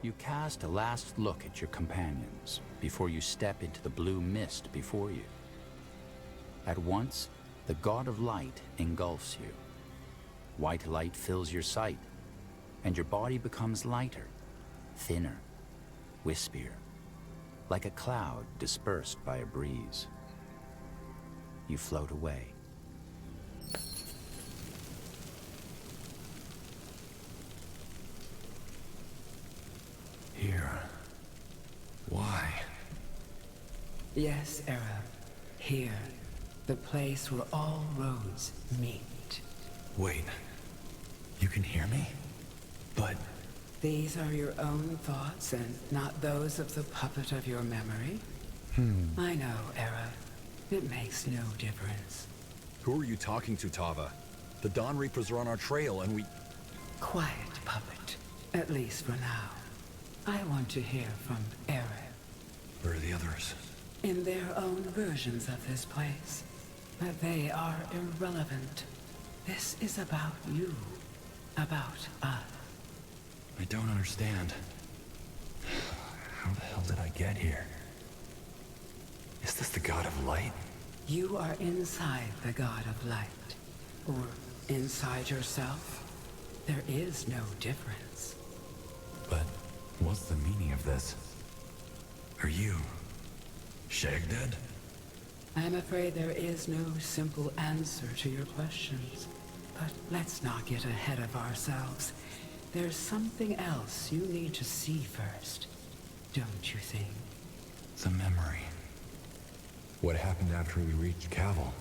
You cast a last look at your companions before you step into the blue mist before you. At once, the God of Light engulfs you. White light fills your sight, and your body becomes lighter, thinner, wispier, like a cloud dispersed by a breeze. You float away. Here. Why? Yes, Aerev. Here. The place where all roads meet. Wait. You can hear me? But... These are your own thoughts and not those of the puppet of your memory? I know, Aerev. It makes no difference. Who are you talking to, Tava? The Dawn Reapers are on our trail and we... Quiet, puppet. At least for now. I want to hear from Aerev. where are the others? In their own versions of this place. But they are irrelevant. This is about you. About us. I don't understand. How the hell did I get here? Is this the God of Light? You are inside the God of Light. Or inside yourself. There is no difference. But what's the meaning of this? Are you... Shagdead? I'm afraid there is no simple answer to your questions. But let's not get ahead of ourselves. There's something else you need to see first. Don't you think? The memory. What happened after we reached Cavill?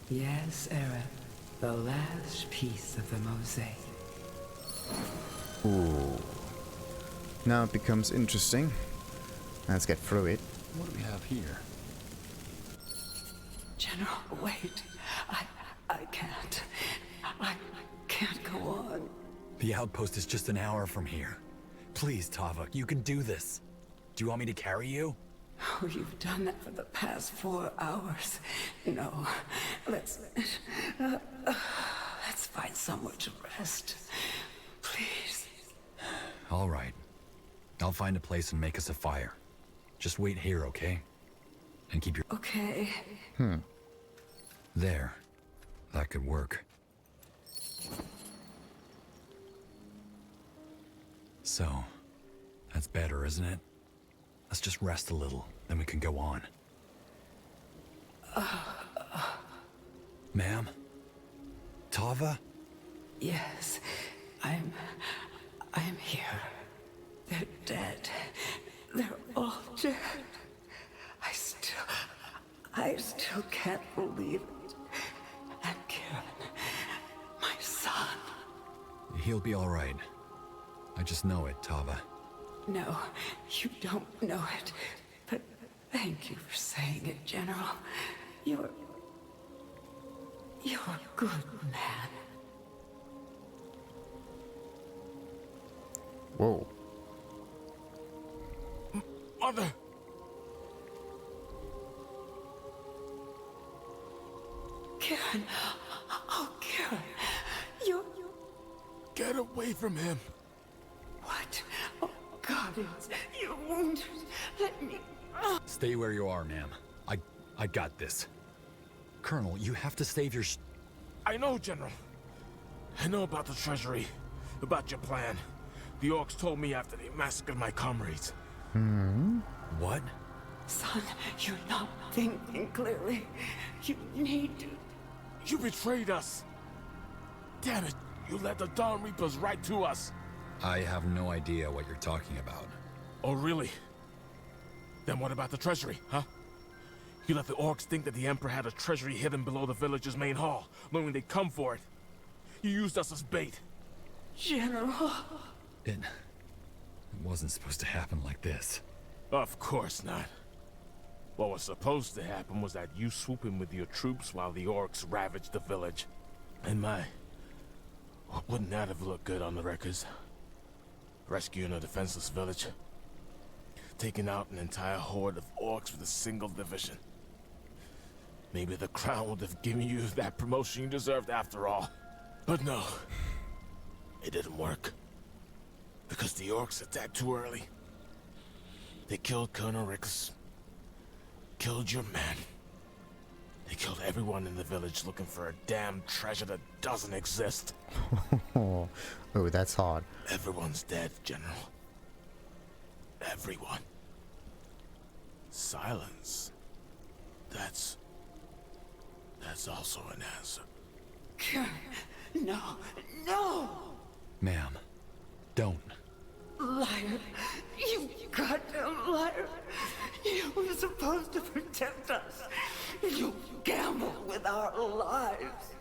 Yes, Aerev. The last piece of the mosaic. Ooh. Now it becomes interesting. Let's get through it. What do we have here? General, wait. I can't. I can't go on. The outpost is just an hour from here. Please, Tava, you can do this. Do you want me to carry you? Oh, you've done that for the past 4 hours. No, let's find somewhere to rest. Please. All right. I'll find a place and make us a fire. Just wait here, okay? And keep your... Okay. There. That could work. So, that's better, isn't it? Let's just rest a little, then we can go on. Ma'am? Tava? Yes, I'm here. They're dead. They're all dead. I still can't believe it. And Kiran, my son. He'll be all right. I just know it, Tava. No, you don't know it. But thank you for saying it, General. You're a good man. Whoa. Mother! Kiran! Oh, Kiran! You... Get away from him! What? Oh, God, you're wounded. Let me... Stay where you are, ma'am. I got this. Colonel, you have to save your... I know, General. I know about the treasury. About your plan. The orcs told me after they massacred my comrades. What? Son, you're not thinking clearly. You need to... You betrayed us! Damn it! You led the Dawn Reapers right to us! I have no idea what you're talking about. Oh, really? Then what about the treasury, huh? You let the orcs think that the Emperor had a treasury hidden below the village's main hall, knowing they'd come for it. You used us as bait. General... It wasn't supposed to happen like this. Of course not. What was supposed to happen was that you swoop in with your troops while the orcs ravaged the village. And wouldn't that have looked good on the records? Rescuing a defenseless village. Taking out an entire horde of orcs with a single division. Maybe the crown would have given you that promotion you deserved after all. But no. It didn't work. Because the orcs attacked too early. They killed Colonel Ricks. Killed your man. They killed everyone in the village looking for a damn treasure that doesn't exist. Oh, that's hard. Everyone's dead, General. Everyone. Silence. That's also an answer. No, no! Ma'am, don't. Liar! You goddamn liar! You were supposed to protect us. You gambled with our lives.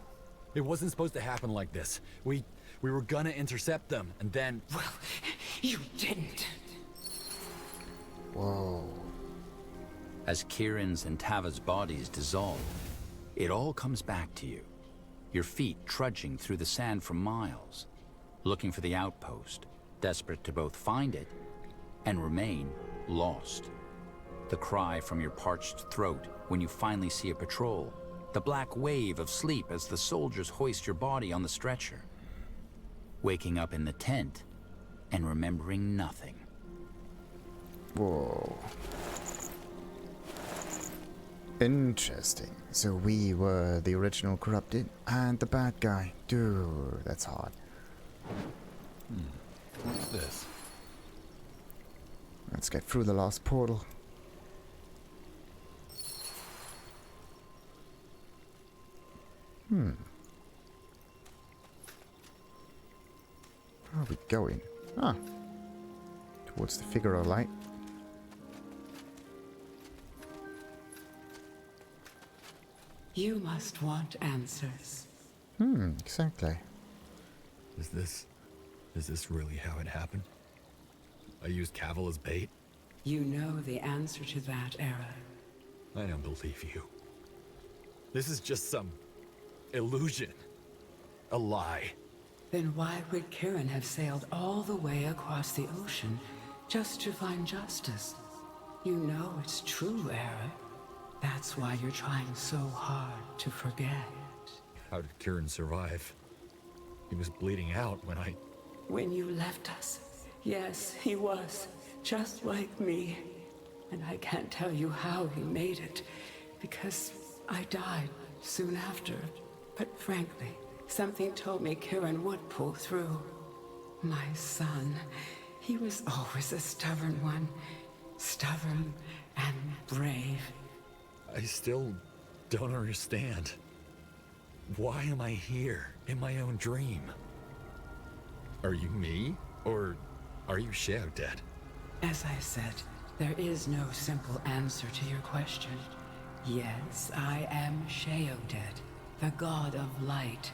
It wasn't supposed to happen like this. We were gonna intercept them, and then... Well, you didn't. Whoa. As Kiran's and Tava's bodies dissolve, it all comes back to you. Your feet trudging through the sand for miles, looking for the outpost, desperate to both find it and remain lost. The cry from your parched throat when you finally see a patrol. The black wave of sleep as the soldiers hoist your body on the stretcher. Waking up in the tent and remembering nothing. Whoa. Interesting. So we were the original corrupted and the bad guy. Dude, that's hard. What's this? Let's get through the last portal. Where are we going? Ah. Towards the figure of light. You must want answers. Exactly. Is this really how it happened? I used Cavil as bait? You know the answer to that, Aerev. I don't believe you. This is just some illusion. A lie. Then why would Kiran have sailed all the way across the ocean just to find justice? You know it's true, Aerev. That's why you're trying so hard to forget. How did Kiran survive? He was bleeding out when When you left us, yes, he was, just like me. And I can't tell you how he made it, because I died soon after. But frankly, something told me Kiran would pull through. My son, he was always a stubborn one. Stubborn and brave. I still don't understand. Why am I here in my own dream? Are you me? Or are you Shadow Dead? As I said, there is no simple answer to your question. Yes, I am Sheoded, the god of light.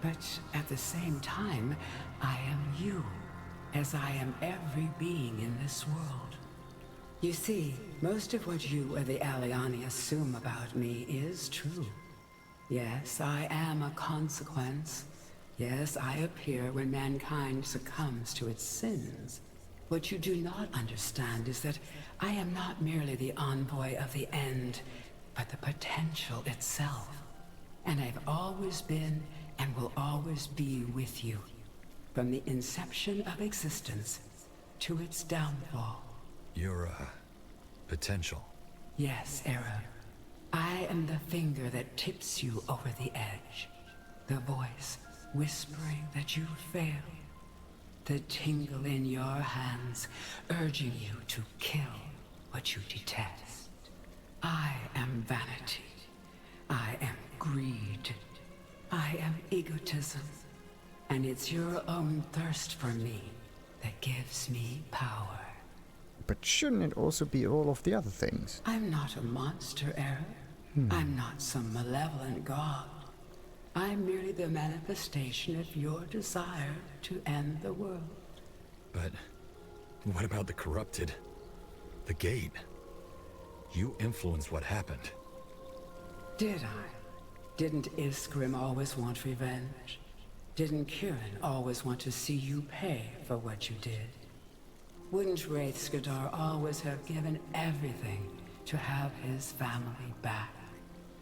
But at the same time, I am you, as I am every being in this world. You see, most of what you or the Aliani assume about me is true. Yes, I am a consequence. Yes, I appear when mankind succumbs to its sins. What you do not understand is that I am not merely the envoy of the end, but the potential itself. And I've always been and will always be with you, from the inception of existence to its downfall. You're, potential. Yes, Aerev. I am the finger that tips you over the edge. The voice whispering that you fail. The tingle in your hands urging you to kill what you detest. I am vanity. I am greed. I am egotism. And it's your own thirst for me that gives me power. But shouldn't it also be all of the other things? I'm not a monster, Aerev. I'm not some malevolent god. I'm merely the manifestation of your desire to end the world. But what about the corrupted? The gate? You influenced what happened. Did I? Didn't Iskrim always want revenge? Didn't Kiran always want to see you pay for what you did? Wouldn't Wraith Skadar always have given everything to have his family back?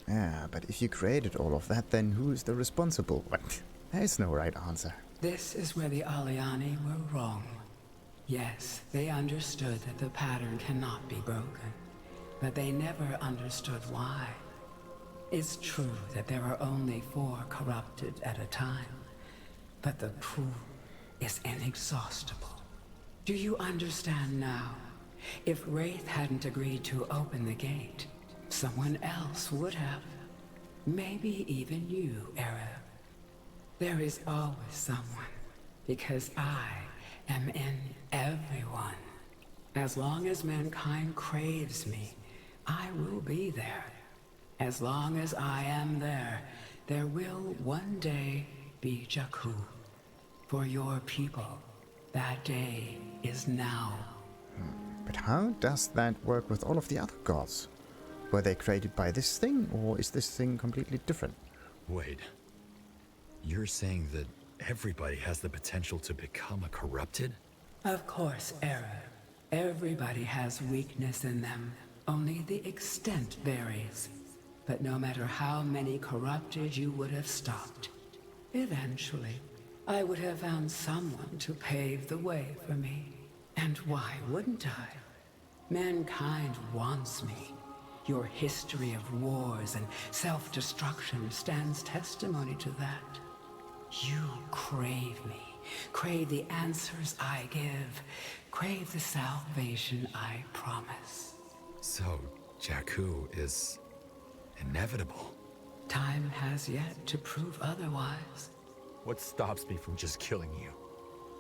Yeah, but if you created all of that, then who's the responsible one? There is no right answer. This is where the Aliani were wrong. Yes, they understood that the pattern cannot be broken, but they never understood why. It's true that there are only 4 corrupted at a time, but the pool is inexhaustible. Do you understand now? If Wraith hadn't agreed to open the gate, someone else would have. Maybe even you, Aerev. There is always someone, because I am in everyone. As long as mankind craves me, I will be there. As long as I am there, there will one day be Jakku. For your people, that day is now. But how does that work with all of the other gods? Were they created by this thing, or is this thing completely different? Wait. You're saying that everybody has the potential to become a corrupted? Of course, Aerev. Everybody has weakness in them. Only the extent varies. But no matter how many corrupted you would have stopped, eventually, I would have found someone to pave the way for me. And why wouldn't I? Mankind wants me. Your history of wars and self-destruction stands testimony to that. You crave me, crave the answers I give, crave the salvation I promise. So, Jakku is inevitable. Time has yet to prove otherwise. What stops me from just killing you?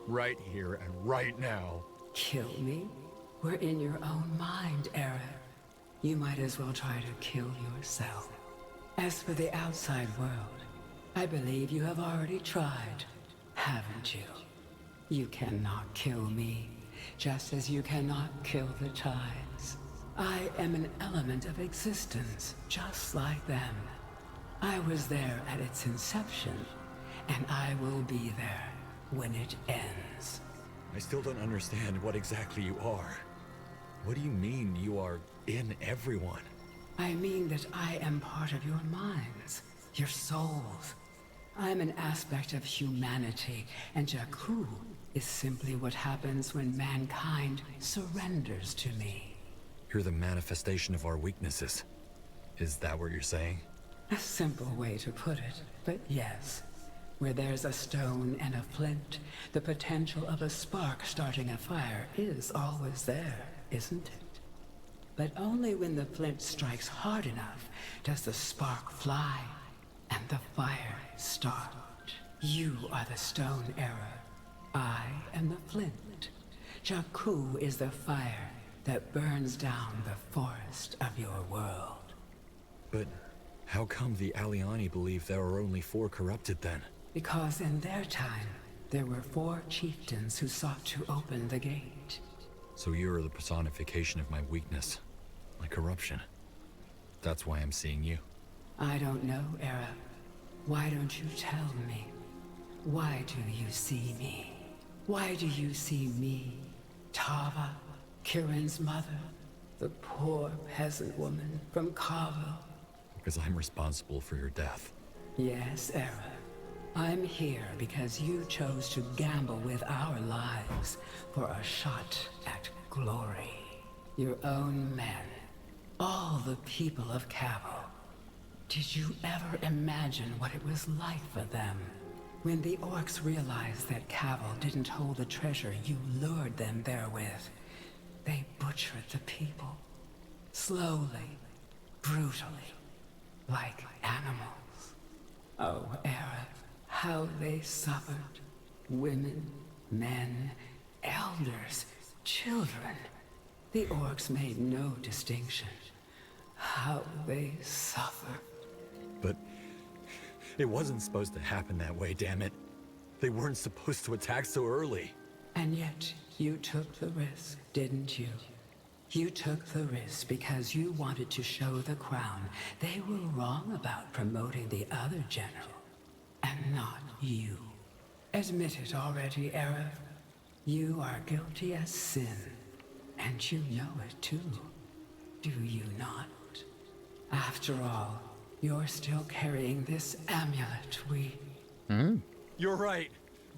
Right here and right now. Kill me? We're in your own mind, Aerev. You might as well try to kill yourself. As for the outside world, I believe you have already tried, haven't you? You cannot kill me, just as you cannot kill the tides. I am an element of existence, just like them. I was there at its inception, and I will be there when it ends. I still don't understand what exactly you are. What do you mean you are in everyone? I mean that I am part of your minds, your souls. I'm an aspect of humanity, and Jakku is simply what happens when mankind surrenders to me. You're the manifestation of our weaknesses. Is that what you're saying? A simple way to put it, but yes. Where there's a stone and a flint, the potential of a spark starting a fire is always there, isn't it? But only when the flint strikes hard enough does the spark fly and the fire start. You are the stone Aerev. I am the flint. Jakku is the fire that burns down the forest of your world. But how come the Aliani believe there are only 4 corrupted then? Because in their time, there were 4 chieftains who sought to open the gate. So you're the personification of my weakness, my corruption. That's why I'm seeing you. I don't know, Aerev. Why don't you tell me? Why do you see me? Why do you see me, Tava, Kiran's mother, the poor peasant woman from Kaiawu? Because I'm responsible for your death. Yes, Aerev. I'm here because you chose to gamble with our lives for a shot at glory. Your own men, all the people of Kaiawu. Did you ever imagine what it was like for them? When the orcs realized that Kaiawu didn't hold the treasure you lured them there with, they butchered the people. Slowly, brutally, like animals. Oh, Aerev. How they suffered. Women, men, elders, children. The orcs made no distinction. How they suffered. But it wasn't supposed to happen that way, damn it. They weren't supposed to attack so early. And yet, you took the risk, didn't you? You took the risk because you wanted to show the crown they were wrong about promoting the other general. And not you. Admit it already, Aerev. You are guilty as sin. And you know it too. Do you not? After all, you're still carrying this amulet we... You're right.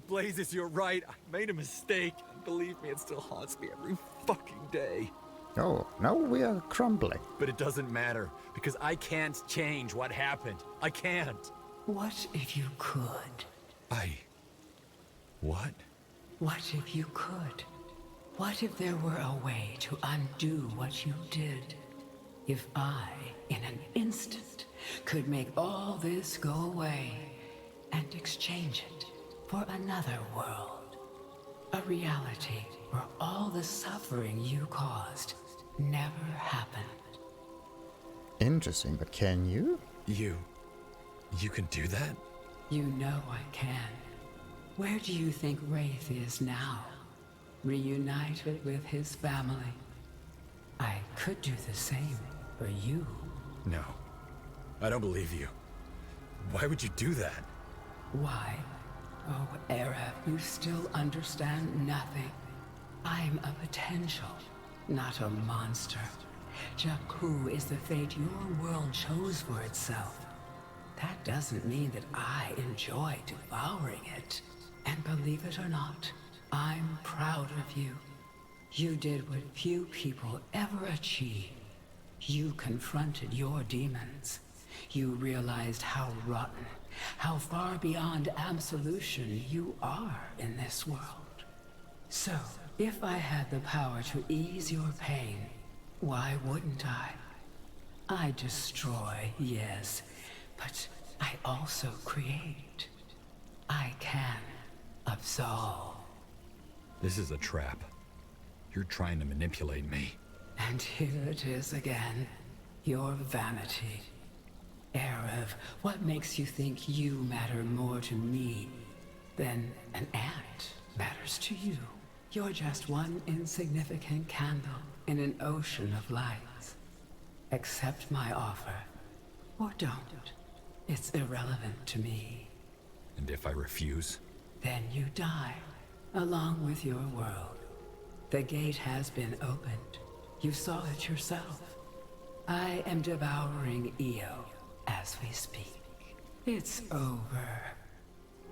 Blazes, you're right. I made a mistake. believe me, it still haunts me every fucking day. Oh, no, we are crumbling. But it doesn't matter, because I can't change what happened. I can't. What if you could? What? What if you could? What if there were a way to undo what you did? If I, in an instant, could make all this go away and exchange it for another world. A reality where all the suffering you caused never happened. Interesting, but can you? You can do that? You know I can. Where do you think Wraith is now? Reunited with his family. I could do the same for you. No. I don't believe you. Why would you do that? Why? Oh, Aerev, you still understand nothing. I'm a potential, not a monster. Jakku is the fate your world chose for itself. That doesn't mean that I enjoy devouring it. And believe it or not, I'm proud of you. You did what few people ever achieve. You confronted your demons. You realized how rotten, how far beyond absolution you are in this world. So, if I had the power to ease your pain, why wouldn't I? I destroy, yes, but I also create. I can absolve. This is a trap. You're trying to manipulate me. And here it is again. Your vanity. Aerev, what makes you think you matter more to me than an ant matters to you? You're just one insignificant candle in an ocean of lights. Accept my offer, or don't. It's irrelevant to me. And if I refuse? Then you die, along with your world. The gate has been opened. You saw it yourself. I am devouring Io as we speak. It's over.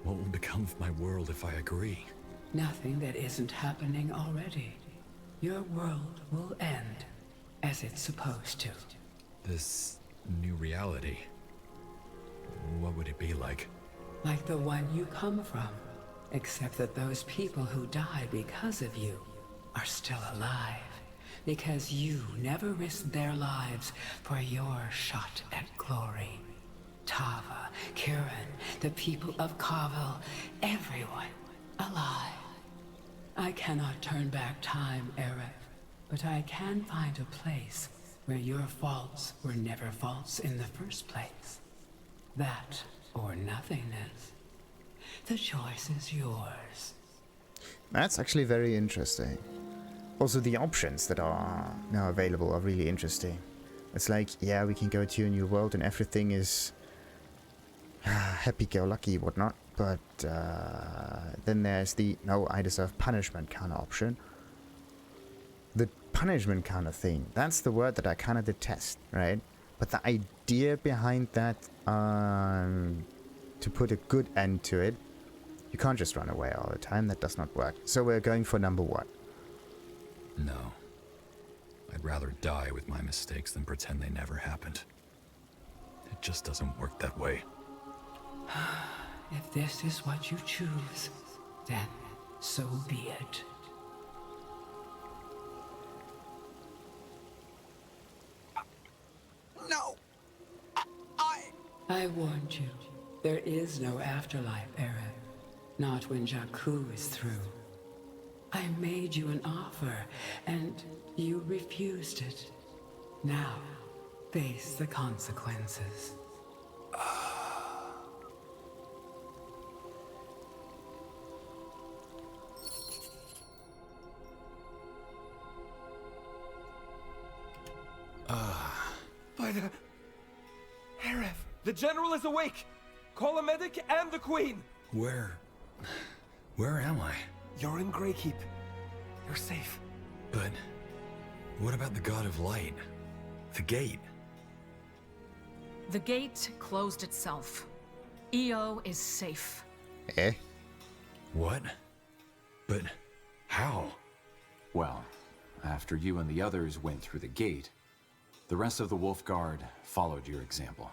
What will become of my world if I agree? Nothing that isn't happening already. Your world will end as it's supposed to. This new reality, what would it be like? Like the one you come from. Except that those people who die because of you are still alive. Because you never risked their lives for your shot at glory. Tava, Kiran, the people of Kavil, everyone alive. I cannot turn back time, Aerev, but I can find a place where your faults were never faults in the first place. That or nothingness. The choice is yours. That's actually very interesting. Also, the options that are now available are really interesting. It's like, yeah, we can go to a new world and everything is happy-go-lucky, whatnot. But then there's the no, I deserve punishment kind of option. The punishment kind of thing, that's the word that I kind of detest, right? But the idea behind that, to put a good end to it, you can't just run away all the time, that does not work. So we're going for number one. No. I'd rather die with my mistakes than pretend they never happened. It just doesn't work that way. If this is what you choose, then so be it. No! I warned you. There is no afterlife, Aerev. Not when Jakku is through. I made you an offer, and you refused it. Now, face the consequences. By the... Aerev! The General is awake! Call a medic and the Queen! Where am I? You're in Greykeep. You're safe. But what about the God of Light? The gate? The gate closed itself. Io is safe. Eh? What? But How? Well, after you and the others went through the gate, the rest of the Wolf Guard followed your example.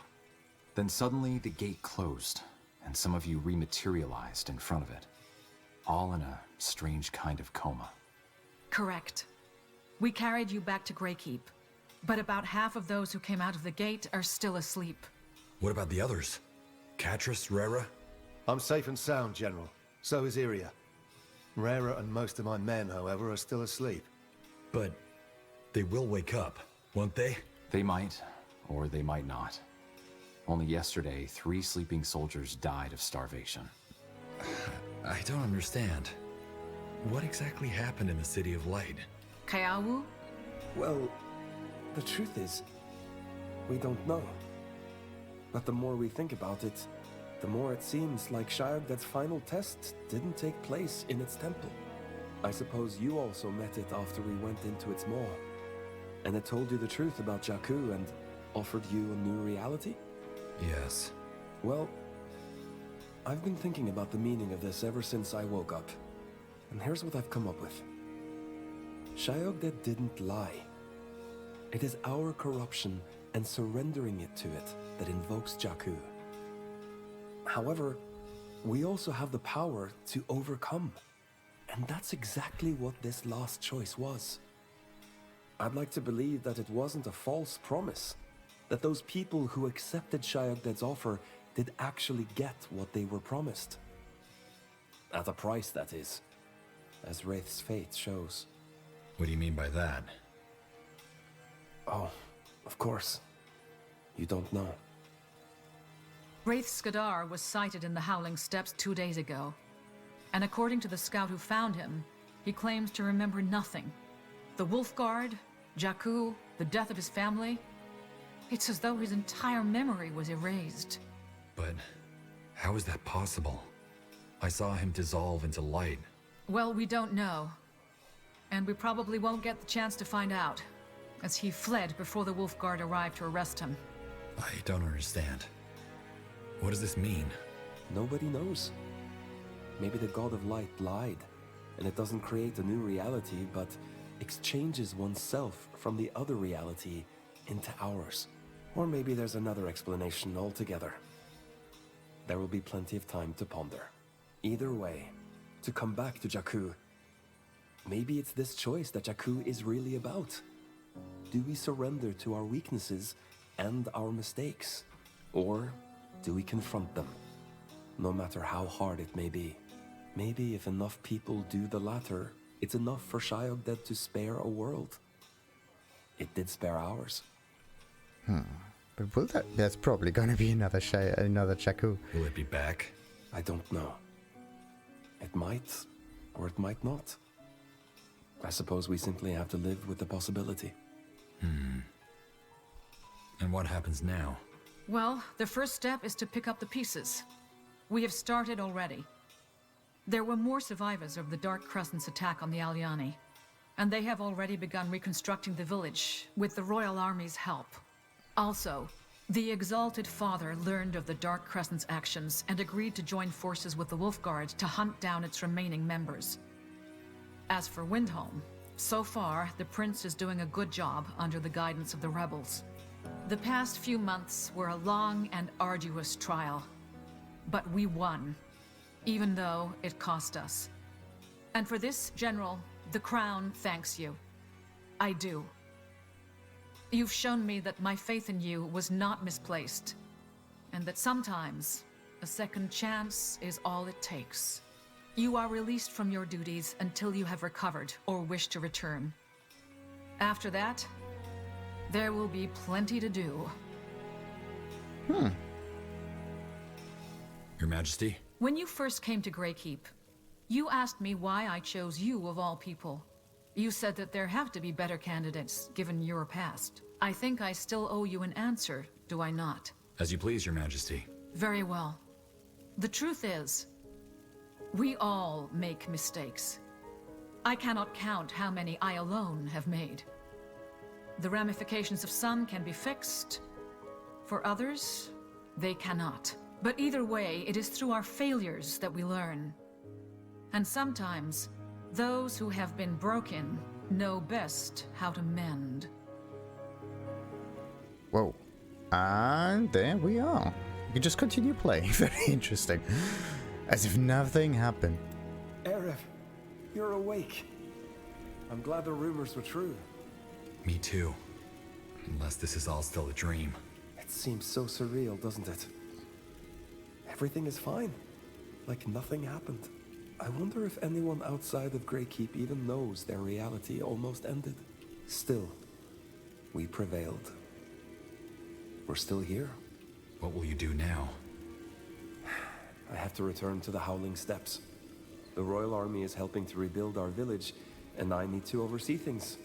Then suddenly the gate closed, and some of you rematerialized in front of it. All in a strange kind of coma. Correct. We carried you back to Greykeep, but about half of those who came out of the gate are still asleep. What about the others? Katras, Rera? I'm safe and sound, General. So is Yria. Rera and most of my men, however, are still asleep. But they will wake up, won't they? They might, or they might not. Only yesterday, 3 sleeping soldiers died of starvation. I don't understand. What exactly happened in the City of Light? Kaiawu? Well, the truth is, we don't know. But the more we think about it, the more it seems like Shayogdet's final test didn't take place in its temple. I suppose you also met it after we went into its maw. And it told you the truth about Jakku and offered you a new reality? Yes. Well, I've been thinking about the meaning of this ever since I woke up. And here's what I've come up with. Shayogdet didn't lie. It is our corruption and surrendering it to it that invokes Jakku. However, we also have the power to overcome. And that's exactly what this last choice was. I'd like to believe that it wasn't a false promise. That those people who accepted Shayogdet's offer did actually get what they were promised. At a price, that is. As Wraith's fate shows. What do you mean by that? Oh, of course. You don't know. Wraith Skadar was sighted in the Howling Steppes 2 days ago. And according to the scout who found him, he claims to remember nothing. The Wolf Guard, Jakku, the death of his family. It's as though his entire memory was erased. But how is that possible? I saw him dissolve into light. Well, we don't know. And we probably won't get the chance to find out, as he fled before the Wolf Guard arrived to arrest him. I don't understand. What does this mean? Nobody knows. Maybe the God of Light lied, and it doesn't create a new reality, but exchanges oneself from the other reality into ours. Or maybe there's another explanation altogether. There will be plenty of time to ponder. Either way, to come back to Jakku, maybe it's this choice that Jakku is really about. Do we surrender to our weaknesses and our mistakes? Or do we confront them, no matter how hard it may be? Maybe if enough people do the latter, it's enough for Shayogdet to spare a world. It did spare ours. But will that's probably gonna be another Jakku. Will it be back? I don't know. It might, or it might not. I suppose we simply have to live with the possibility. And what happens now? Well, the first step is to pick up the pieces. We have started already. There were more survivors of the Dark Crescent's attack on the Aliani, and they have already begun reconstructing the village with the Royal Army's help. Also, the Exalted Father learned of the Dark Crescent's actions and agreed to join forces with the Wolf Guard to hunt down its remaining members. As for Windholm, so far, the Prince is doing a good job under the guidance of the rebels. The past few months were a long and arduous trial, but we won, even though it cost us. And for this, General, the Crown thanks you. I do. You've shown me that my faith in you was not misplaced, and that sometimes a second chance is all it takes. You are released from your duties until you have recovered or wish to return. After that, there will be plenty to do. Your Majesty? When you first came to Greykeep, you asked me why I chose you of all people. You said that there have to be better candidates, given your past. I think I still owe you an answer, do I not? As you please, Your Majesty. Very well. The truth is, we all make mistakes. I cannot count how many I alone have made. The ramifications of some can be fixed. For others, they cannot. But either way, it is through our failures that we learn. And sometimes, Those who have been broken know best how to mend. Whoa. And there we are. You can just continue playing. Very interesting. As if nothing happened. Aerev, you're awake. I'm glad the rumors were true. Me too. Unless this is all still a dream. It seems so surreal, doesn't it? Everything is fine. Like nothing happened. I wonder if anyone outside of Greykeep even knows their reality almost ended. Still, we prevailed. We're still here. What will you do now? I have to return to the Howling Steppes. The Royal Army is helping to rebuild our village, and I need to oversee things.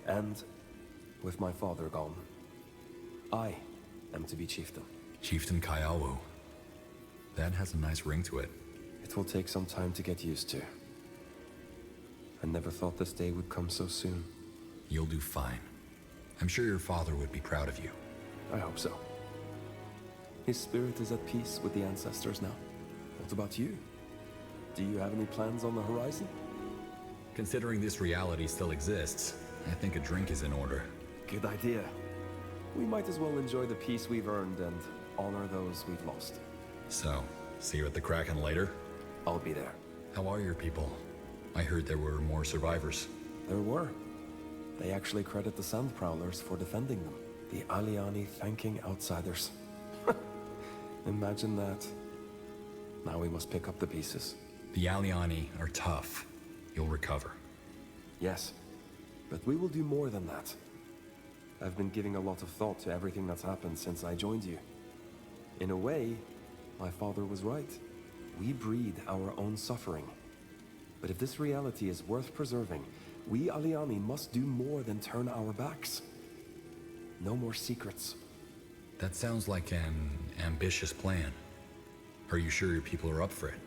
And with my father gone, I am to be chieftain. Chieftain Kaiawu. That has a nice ring to it. It will take some time to get used to. I never thought this day would come so soon. You'll do fine. I'm sure your father would be proud of you. I hope so. His spirit is at peace with the ancestors now. What about you? Do you have any plans on the horizon? Considering this reality still exists, I think a drink is in order. Good idea. We might as well enjoy the peace we've earned and honor those we've lost. So, see you at the Kraken later? I'll be there. How are your people? I heard there were more survivors. There were. They actually credit the Sand Prowlers for defending them. The Aliani thanking outsiders. Imagine that. Now we must pick up the pieces. The Aliani are tough. You'll recover. Yes, but we will do more than that. I've been giving a lot of thought to everything that's happened since I joined you. In a way, my father was right. We breed our own suffering. But if this reality is worth preserving, we Aliani must do more than turn our backs. No more secrets. That sounds like an ambitious plan. Are you sure your people are up for it?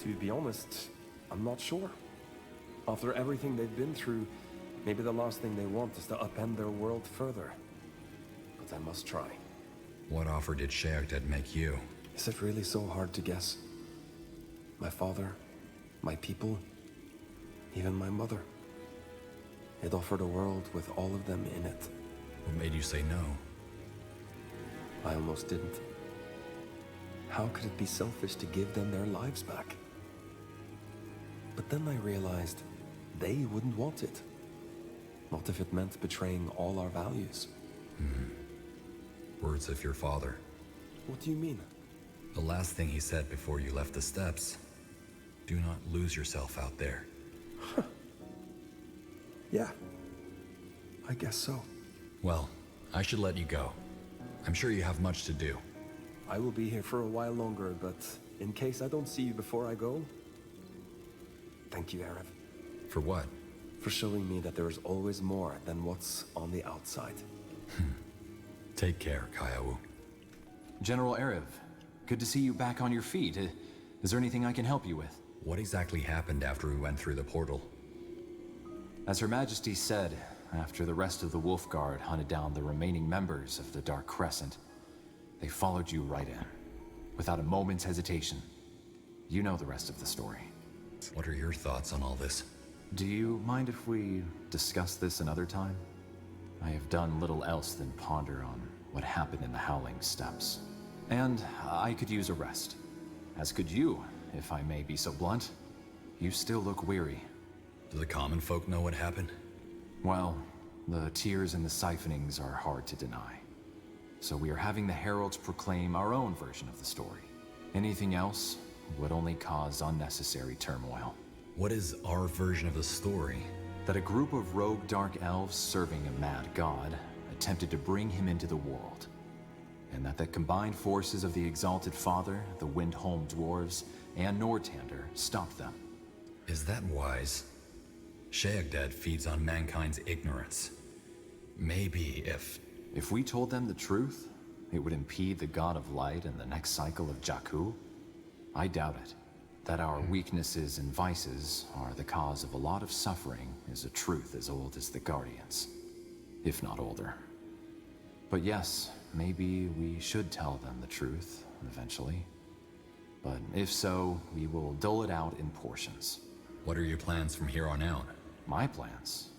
To be honest, I'm not sure. After everything they've been through, maybe the last thing they want is to upend their world further. But I must try. What offer did Sheagdad make you? Is it really so hard to guess? My father, my people, even my mother. It offered a world with all of them in it. What made you say no? I almost didn't. How could it be selfish to give them their lives back? But then I realized they wouldn't want it. Not if it meant betraying all our values. Words of your father. What do you mean? The last thing he said before you left the steppes. Do not lose yourself out there. Yeah, I guess so. Well, I should let you go. I'm sure you have much to do. I will be here for a while longer, but in case I don't see you before I go, thank you, Aerev. For what? For showing me that there is always more than what's on the outside. Take care, Kaiawu. General Aerev, good to see you back on your feet. Is there anything I can help you with? What exactly happened after we went through the portal? As Her Majesty said, after the rest of the Wolf Guard hunted down the remaining members of the Dark Crescent, they followed you right in, without a moment's hesitation. You know the rest of the story. What are your thoughts on all this? Do you mind if we discuss this another time? I have done little else than ponder on what happened in the Howling Steppes. And I could use a rest. As could you, if I may be so blunt. You still look weary. Do the common folk know what happened? Well, the tears and the siphonings are hard to deny. So we are having the heralds proclaim our own version of the story. Anything else would only cause unnecessary turmoil. What is our version of the story? That a group of rogue dark elves serving a mad god attempted to bring him into the world. And that the combined forces of the Exalted Father, the Windholm Dwarves, and Nortander stopped them. Is that wise? Sheagdad feeds on mankind's ignorance. Maybe If we told them the truth, it would impede the God of Light in the next cycle of Jakku? I doubt it. That our weaknesses and vices are the cause of a lot of suffering is a truth as old as the Guardians, if not older. But yes, maybe we should tell them the truth, eventually. But if so, we will dole it out in portions. What are your plans from here on out? My plans?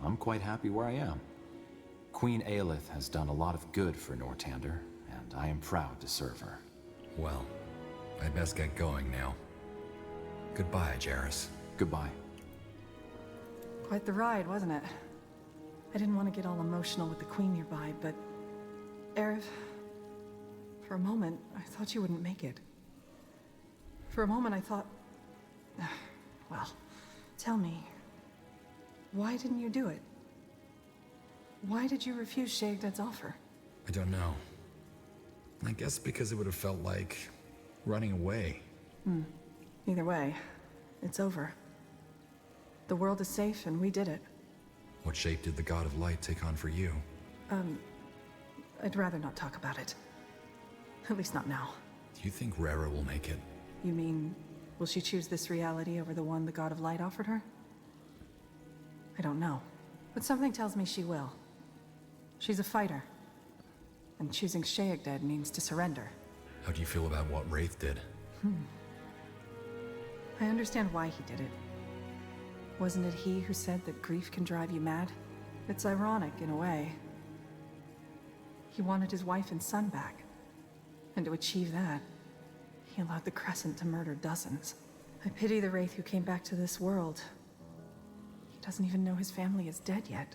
I'm quite happy where I am. Queen Aelith has done a lot of good for Nortander, and I am proud to serve her. Well, I best get going now. Goodbye, Jaarus. Goodbye. Quite the ride, wasn't it? I didn't want to get all emotional with the Queen nearby, but... Aerev... For a moment, I thought you wouldn't make it. For a moment, I thought... Well, tell me... Why didn't you do it? Why did you refuse Sheagdad's offer? I don't know. I guess because it would have felt like running away. Either way, it's over. The world is safe and we did it. What shape did the God of Light take on for you? I'd rather not talk about it. At least not now. Do you think Rara will make it? You mean, will she choose this reality over the one the God of Light offered her? I don't know. But something tells me she will. She's a fighter. And choosing Sheagdad means to surrender. How do you feel about what Wraith did? I understand why he did it. Wasn't it he who said that grief can drive you mad? It's ironic, in a way. He wanted his wife and son back. And to achieve that, he allowed the Crescent to murder dozens. I pity the Wraith who came back to this world. He doesn't even know his family is dead yet.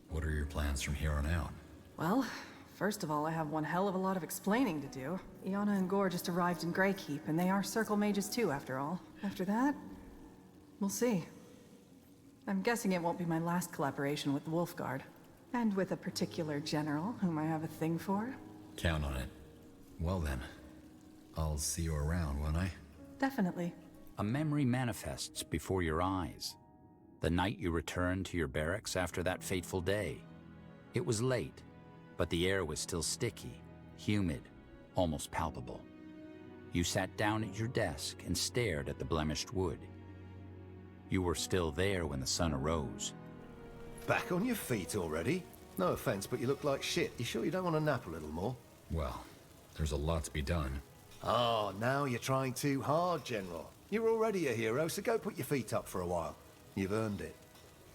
What are your plans from here on out? Well, first of all, I have one hell of a lot of explaining to do. Iana and Gore just arrived in Greykeep, and they are Circle Mages too, after all. After that, we'll see. I'm guessing it won't be my last collaboration with the Wolfguard. And with a particular general whom I have a thing for. Count on it. Well then, I'll see you around, won't I? Definitely. A memory manifests before your eyes. The night you returned to your barracks after that fateful day. It was late, but the air was still sticky, humid, almost palpable. You sat down at your desk and stared at the blemished wood. You were still there when the sun arose. Back on your feet already? No offense, but you look like shit. You sure you don't want to nap a little more? Well, there's a lot to be done. Oh, now you're trying too hard, General. You're already a hero, so go put your feet up for a while. You've earned it.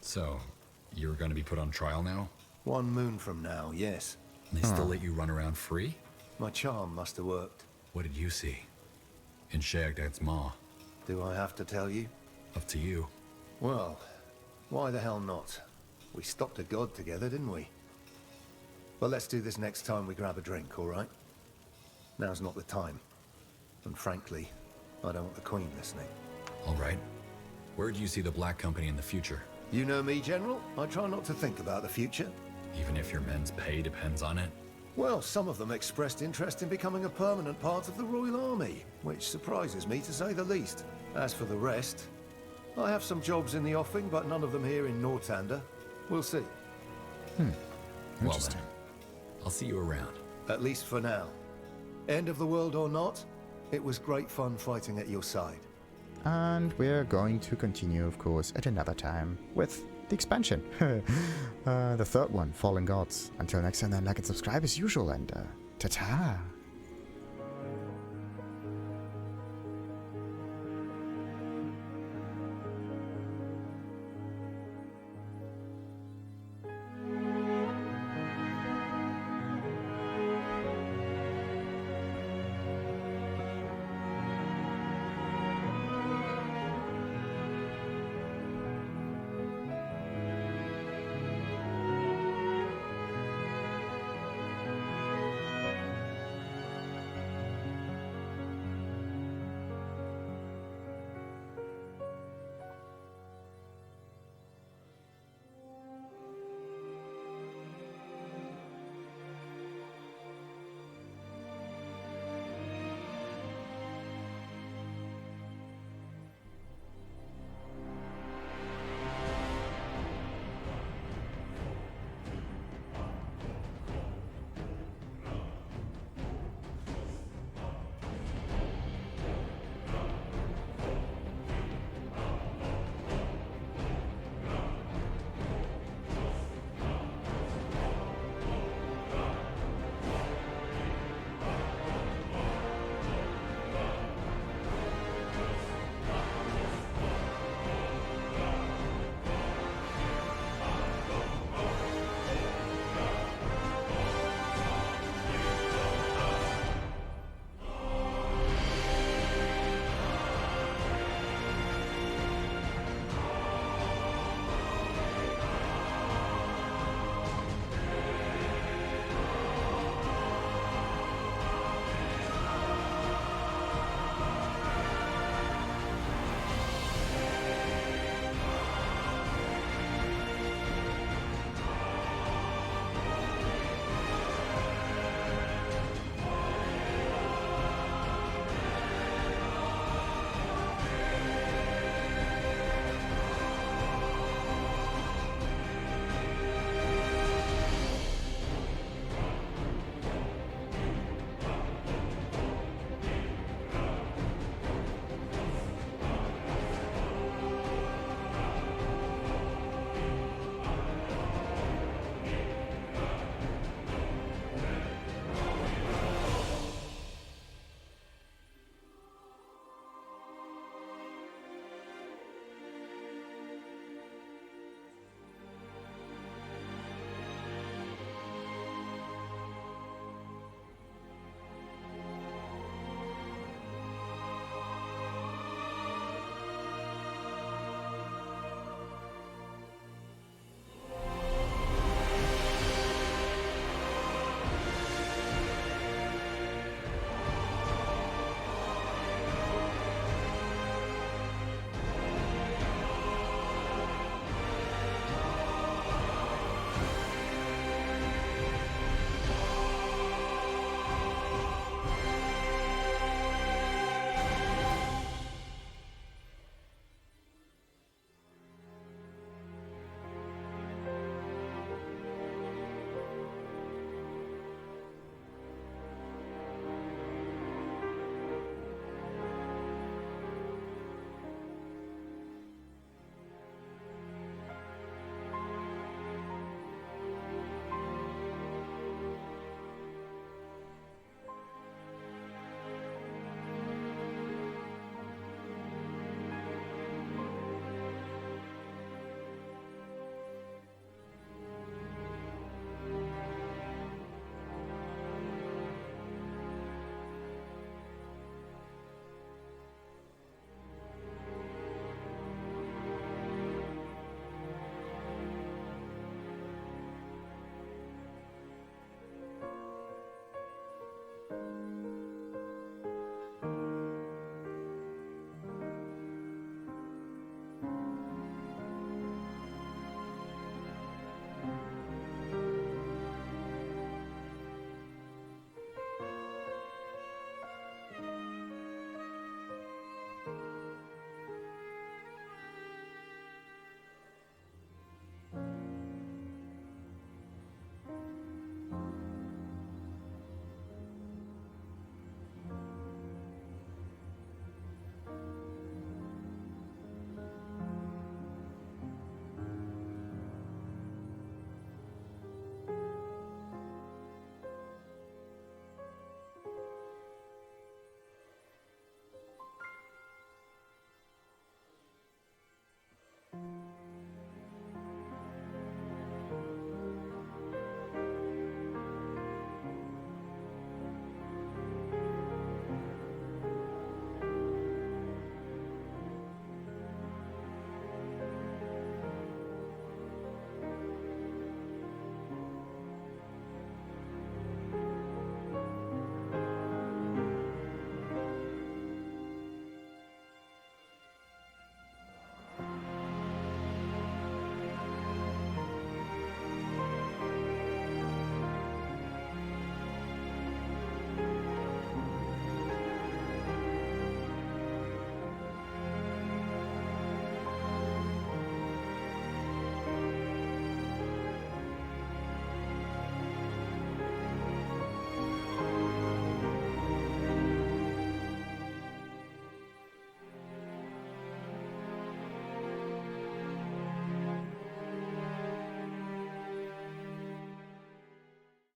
So, you're going to be put on trial now? 1 moon from now, yes. They still let you run around free? My charm must have worked. What did you see? In Sheagdad's maw? Do I have to tell you? Up to you. Well, why the hell not? We stopped a god together, didn't we? But let's do this next time we grab a drink, all right? Now's not the time. And frankly, I don't want the Queen listening. All right. Where do you see the Black Company in the future? You know me, General. I try not to think about the future. Even if your men's pay depends on it? Well, some of them expressed interest in becoming a permanent part of the Royal Army, which surprises me to say the least. As for the rest, I have some jobs in the offing, but none of them here in Nortander. We'll see. Well then, I'll see you around. At least for now. End of the world or not, it was great fun fighting at your side. And we're going to continue, of course, at another time with the expansion. The third one, Fallen Gods. Until next time, then like and subscribe as usual, and ta-ta!